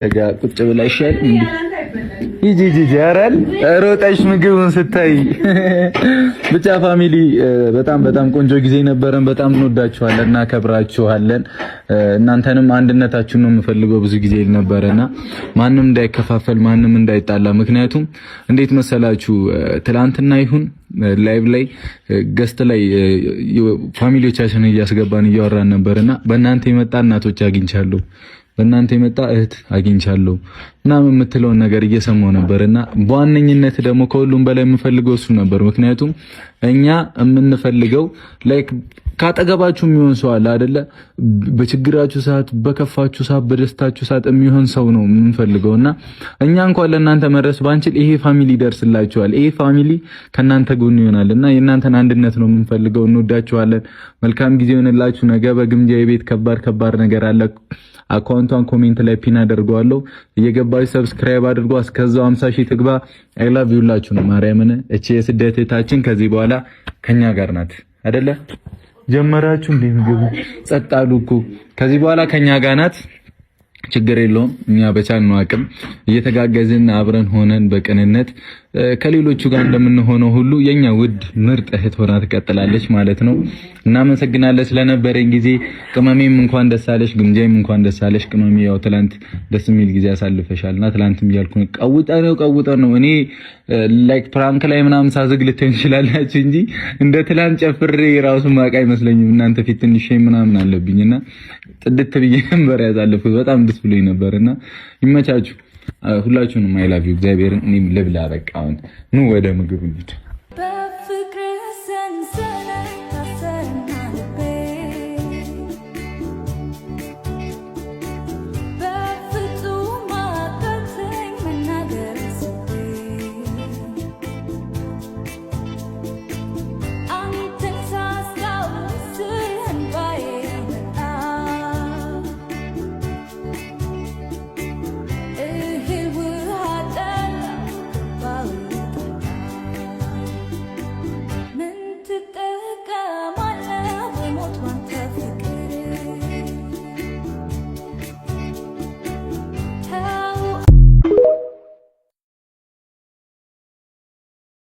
እጋ ቁጭ ብለሻል እንዴ? ሂጂ አራል ሮጠሽ ምግቡን ስታይ ብቻ ፋሚሊ በጣም ቆንጆ ጊዜ ነበረን። በጣም እንወዳችኋለን እና ከብራችኋለን። እናንተንም አንድነታችሁን ነው የምፈልገው ብዙ ጊዜ ነበርና ማንንም እንዳይከፋፈል ማንንም እንዳይጣላ። ምክንያቱም እንዴት መሰላችሁ ትላንትና ይሁን ላይቭ ላይ ገስት ላይ ፋሚሊዎቻችንን እያስገባን እያወራን ነበርና በእናንተ የመጣ እናቶች አግኝቻለሁ በእናንተ የመጣ እህት አግኝቻለሁ ምናምን የምትለውን ነገር እየሰማው ነበርና በዋነኝነት ደግሞ ከሁሉም በላይ የምፈልገው እሱ ነበር። ምክንያቱም እኛ የምንፈልገው ላይክ ካጠገባችሁ የሚሆን ሰው አለ አይደለ? በችግራችሁ ሰዓት፣ በከፋችሁ ሰዓት፣ በደስታችሁ ሰዓት የሚሆን ሰው ነው የምንፈልገውና እኛ እንኳን ለእናንተ መድረስ ባንችል ይሄ ፋሚሊ ይደርስላችኋል። ይሄ ፋሚሊ ከእናንተ ጎን ይሆናልና የእናንተን አንድነት ነው የምንፈልገው። እንወዳችኋለን። መልካም ጊዜ ይሆንላችሁ። ነገ በግምጃ የቤት ከባድ ነገር አለ። አካውንቷን ኮሜንት ላይ ፒን አደርገዋለሁ። እየገባችሁ ሰብስክራይብ አድርጎ እስከዛው 50,000 ትግባ። አይ ላቭ ዩ ላችሁ ነው ማርያምን። እቺ የስደት እህታችን ከዚህ በኋላ ከኛ ጋር ናት አይደለ? ጀመራችሁ እንዴ ምግቡ ጸጥ አሉ እኮ። ከዚህ በኋላ ከኛ ጋር ናት። ችግር የለውም። እኛ በቻልነው አቅም እየተጋገዝን አብረን ሆነን በቅንነት ከሌሎቹ ጋር እንደምንሆነው ሁሉ የኛ ውድ ምርጥ እህት ሆና ትቀጥላለች ማለት ነው። እናመሰግናለን ስለነበረን ጊዜ። ቅመሜም እንኳን ደስ አለሽ፣ ግምጃዬም እንኳን ደስ አለሽ። ቅመሜ ያው ትላንት ደስ የሚል ጊዜ አሳልፈሻልና ትላንትም እያልኩ ቀውጠ ነው እኔ ላይክ ፕራንክ ላይ ምናምን ሳዝግ ልትሆን ይችላልላችሁ እንጂ እንደ ትላንት ጨፍሬ ራሱ ማቃ አይመስለኝም። እናንተ ፊት ትንሽ ምናምን አለብኝና ጥድት ብዬ ነበር ያሳለፍኩት። በጣም ደስ ብሎኝ ነበርና ይመቻችሁ ሁላችሁንም። አይ ላቭ ዩ እግዚአብሔርን። እኔም ልብላ በቃ አሁን ኑ ወደ ምግብ እንሂድ።